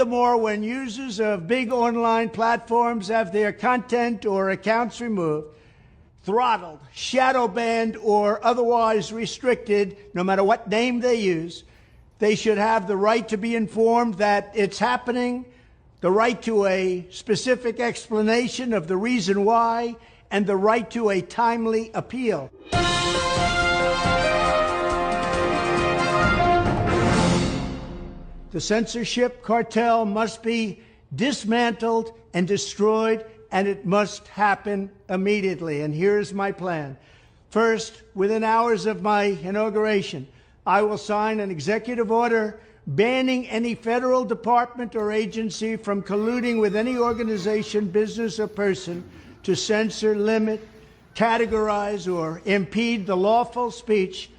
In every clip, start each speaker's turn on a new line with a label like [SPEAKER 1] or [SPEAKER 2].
[SPEAKER 1] Furthermore, when users of big online platforms have their content or accounts removed, throttled, shadow banned, or otherwise restricted, no matter what name they use, they should have the right to be informed that it's happening, the right to a specific explanation of the reason why, and the right to a timely appeal. The censorship cartel must be dismantled and destroyed, and it must happen immediately. And here's my plan. First, within hours of my inauguration, I will sign an executive order banning any federal department or agency from colluding with any organization, business, or person to censor, limit, categorize, or impede the lawful speech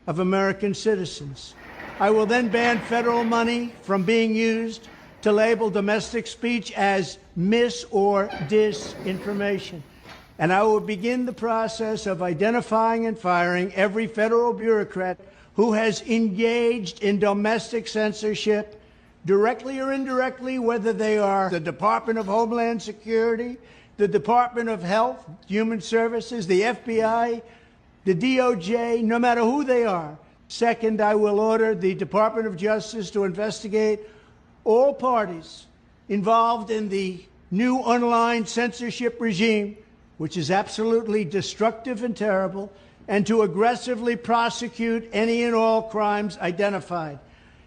[SPEAKER 1] of American citizens. I will then ban federal money from being used to label domestic speech as mis- or disinformation. And I will begin the process of identifying and firing every federal bureaucrat who has engaged in domestic censorship, directly or indirectly, whether they are the Department of Homeland Security, the Department of Health, Human Services, the FBI, the DOJ, no matter who they are. Second, I will order the Department of Justice to investigate all parties involved in the new online censorship regime, which is absolutely destructive and terrible, and to aggressively prosecute any and all crimes identified.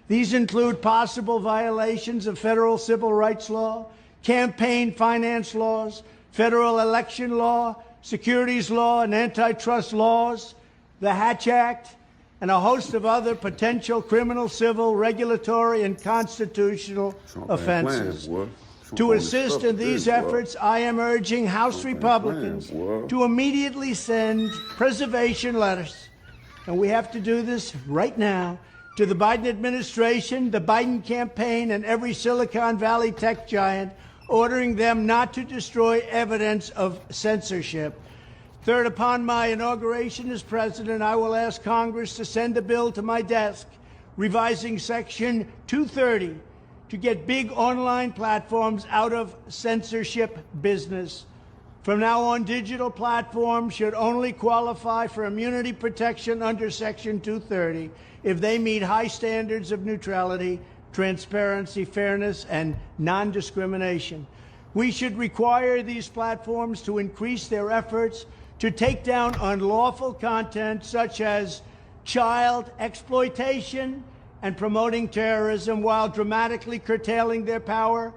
[SPEAKER 1] These include possible violations of federal civil rights law, campaign finance laws, federal election law, securities law, and antitrust laws, the Hatch Act, and a host of other potential criminal, civil, regulatory, and constitutional offenses. To assist in these efforts, I am urging House Republicans to immediately send preservation letters, and we have to do this right now, to the Biden administration, the Biden campaign, and every Silicon Valley tech giant, ordering them not to destroy evidence of censorship. Third, upon my inauguration as president, I will ask Congress to send a bill to my desk revising Section 230 to get big online platforms out of censorship business. From now on, digital platforms should only qualify for immunity protection under Section 230 if they meet high standards of neutrality, transparency, fairness, and non-discrimination. We should require these platforms to increase their efforts to take down unlawful content such as child exploitation and promoting terrorism, while dramatically curtailing their power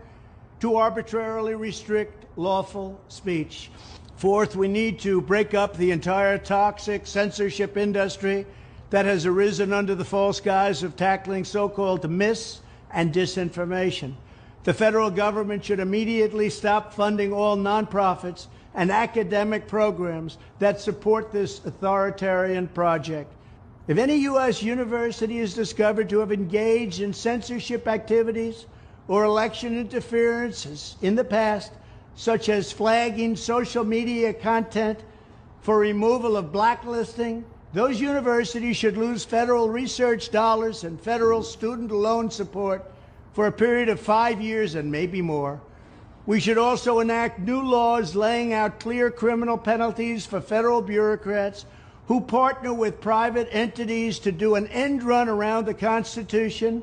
[SPEAKER 1] to arbitrarily restrict lawful speech. Fourth, we need to break up the entire toxic censorship industry that has arisen under the false guise of tackling so-called mis- and disinformation. The federal government should immediately stop funding all nonprofits and academic programs that support this authoritarian project. If any U.S. university is discovered to have engaged in censorship activities or election interferences in the past, such as flagging social media content for removal of blacklisting, those universities should lose federal research dollars and federal student loan support for a period of 5 years and maybe more. We should also enact new laws laying out clear criminal penalties for federal bureaucrats who partner with private entities to do an end run around the Constitution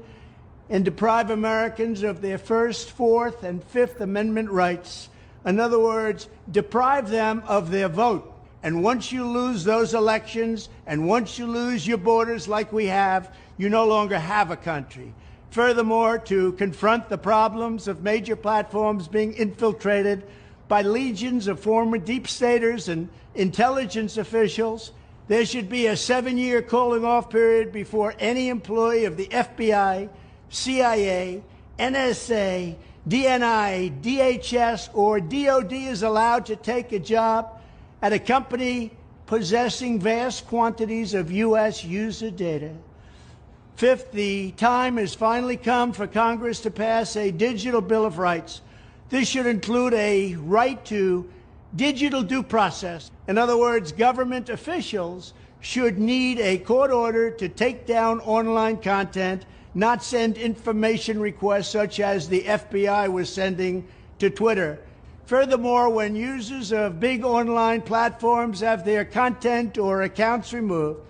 [SPEAKER 1] and deprive Americans of their First, Fourth, and Fifth Amendment rights. In other words, deprive them of their vote. And once you lose those elections, and once you lose your borders like we have, you no longer have a country. Furthermore, to confront the problems of major platforms being infiltrated by legions of former deep staters and intelligence officials, there should be a 7-year cooling-off period before any employee of the FBI, CIA, NSA, DNI, DHS, or DOD is allowed to take a job at a company possessing vast quantities of U.S. user data. Fifth, the time has finally come for Congress to pass a digital Bill of Rights. This should include a right to digital due process. In other words, government officials should need a court order to take down online content not send information requests such as the FBI was sending to Twitter. Furthermore, when users of big online platforms have their content or accounts removed,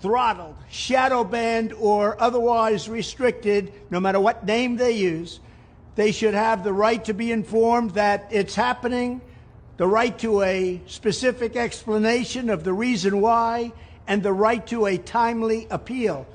[SPEAKER 1] throttled, shadow banned, or otherwise restricted, no matter what name they use, they should have the right to be informed that it's happening, the right to a specific explanation of the reason why, and the right to a timely appeal.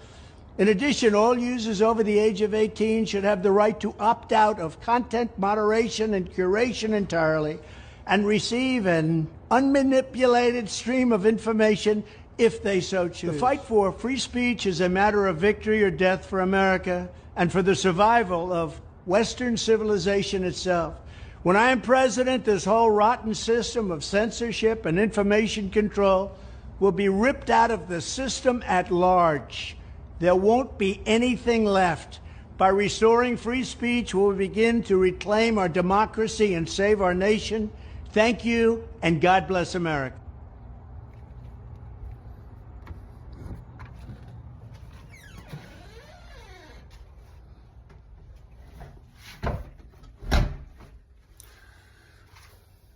[SPEAKER 1] In addition, all users over the age of 18 should have the right to opt out of content moderation and curation entirely and receive an unmanipulated stream of information if they so choose. The fight for free speech is a matter of victory or death for America and for the survival of Western civilization itself. When I am president, this whole rotten system of censorship and information control will be ripped out of the system at large. There won't be anything left. By restoring free speech, we'll begin to reclaim our democracy and save our nation. Thank you, and God bless America.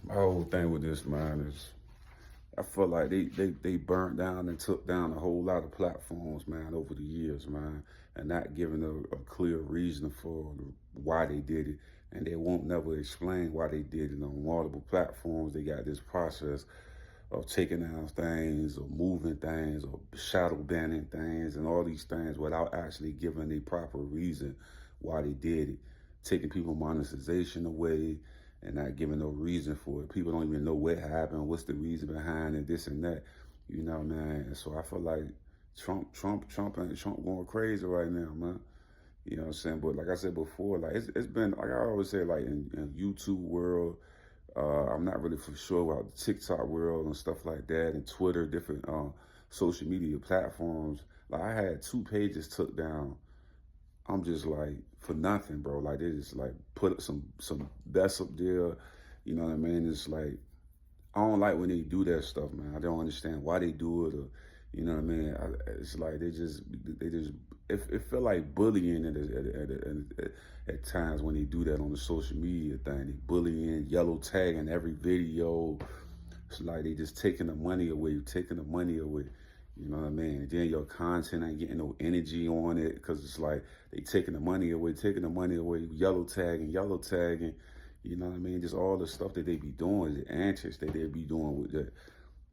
[SPEAKER 2] My whole thing with this, man, is I feel like they burnt down and took down a whole lot of platforms, man, over the years, man, and not giving a clear reason for why they did it. And they won't never explain why they did it on multiple platforms. They got this process of taking down things or moving things or shadow banning things and all these things without actually giving a proper reason why they did it. Taking people monetization away and not giving no reason for it. People don't even know what happened, what's the reason behind it, this and that. You know, man. And so I feel like Trump going crazy right now, man. You know what I'm saying? But like I said before, like it's been, like I always say, like in YouTube world, I'm not really for sure about the TikTok world and stuff like that, and Twitter, different social media platforms. Like I had 2 pages took down. I'm just like, for nothing, bro. Like they just like put some best up there. You know what I mean? It's like, I don't like when they do that stuff, man. I don't understand why they do it, or, you know what I mean? It's like it feel like bullying at times when they do that on the social media thing. They bullying, yellow tagging every video. It's like they just taking the money away. You know what I mean? And then your content ain't getting no energy on it because it's like they taking the money away, yellow tagging. You know what I mean? Just all the stuff that they be doing, the antics that they be doing with that.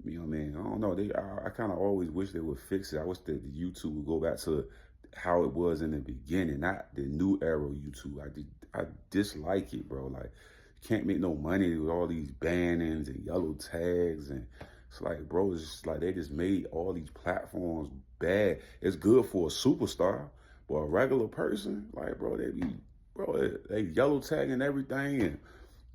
[SPEAKER 2] You know what I mean? I don't know. I kind of always wish they would fix it. I wish that the YouTube would go back to how it was in the beginning, not the new era YouTube. I dislike it, bro. Like, you can't make no money with all these bannings and yellow tags, and it's like, bro, it's just like they just made all these platforms bad. It's good for a superstar, but a regular person, like, bro, they yellow tagging everything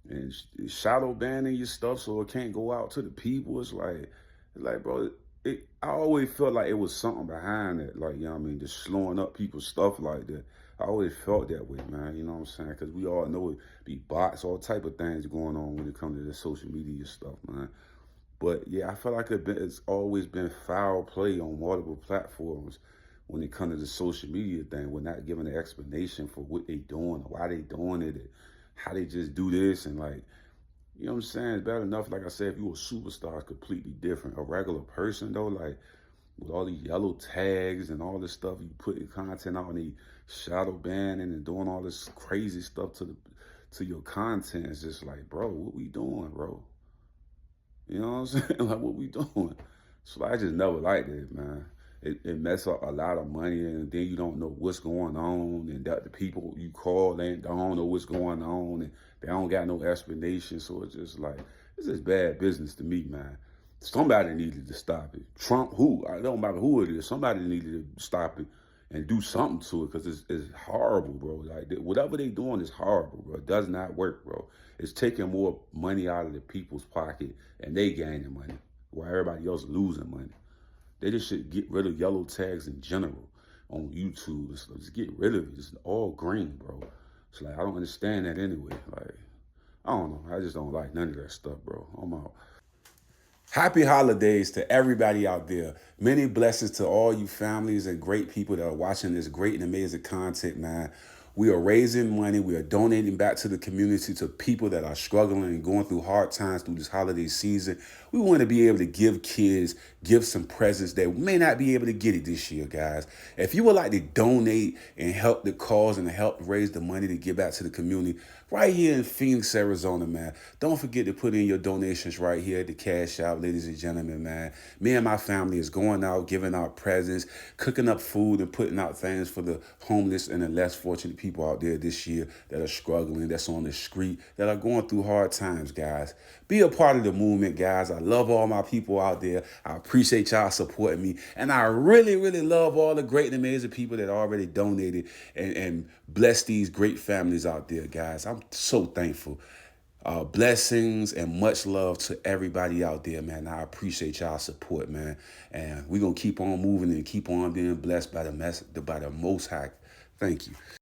[SPEAKER 2] and shadow banning your stuff so it can't go out to the people. It's like, bro, I always felt like it was something behind it, like, you know what I mean, just slowing up people's stuff like that. I always felt that way, man, you know what I'm saying? Because we all know it be bots, all type of things going on when it comes to the social media stuff, man. But yeah, I feel like it's always been foul play on multiple platforms when it comes to the social media thing. We're not giving an explanation for what they doing, or why they doing it, and how they just do this. And like, you know what I'm saying? It's bad enough, like I said, if you were a superstar, it's completely different. A regular person though, like with all these yellow tags and all this stuff, you putting content out and they shadow banning and doing all this crazy stuff to your content. It's just like, bro, what we doing, bro? You know what I'm saying? Like, what we doing? So I just never liked it, man. It mess up a lot of money, and then you don't know what's going on, and that the people you call, they don't know what's going on, and they don't got no explanation. So it's just like, it's just bad business to me, man. Somebody needed to stop it. Trump, who? I don't matter who it is. Somebody needed to stop it and do something to it, because it's horrible, bro. Like, whatever they doing is horrible, bro. It does not work, bro. It's taking more money out of the people's pocket, and they gaining money while everybody else losing money. They just should get rid of yellow tags in general on YouTube. Just get rid of it. It's all green, bro. It's like, I don't understand that anyway. Like, I don't know. I just don't like none of that stuff, bro. I'm out. Happy holidays to everybody out there. Many blessings to all you families and great people that are watching this great and amazing content, man. We are raising money. We are donating back to the community, to people that are struggling and going through hard times through this holiday season. We want to be able to give kids, give some presents that may not be able to get it this year, guys. If you would like to donate and help the cause and help raise the money to give back to the community, right here in Phoenix, Arizona, man, don't forget to put in your donations right here at the Cash App, ladies and gentlemen, man. Me and my family is going out, giving out presents, cooking up food and putting out things for the homeless and the less fortunate people out there this year that are struggling, that's on the street, that are going through hard times, guys. Be a part of the movement, guys. I love all my people out there. I appreciate y'all supporting me. And I really, really love all the great and amazing people that already donated and bless these great families out there, guys. I'm so thankful. Blessings and much love to everybody out there, man. I appreciate y'all support, man. And we're going to keep on moving and keep on being blessed by the Most High. Thank you.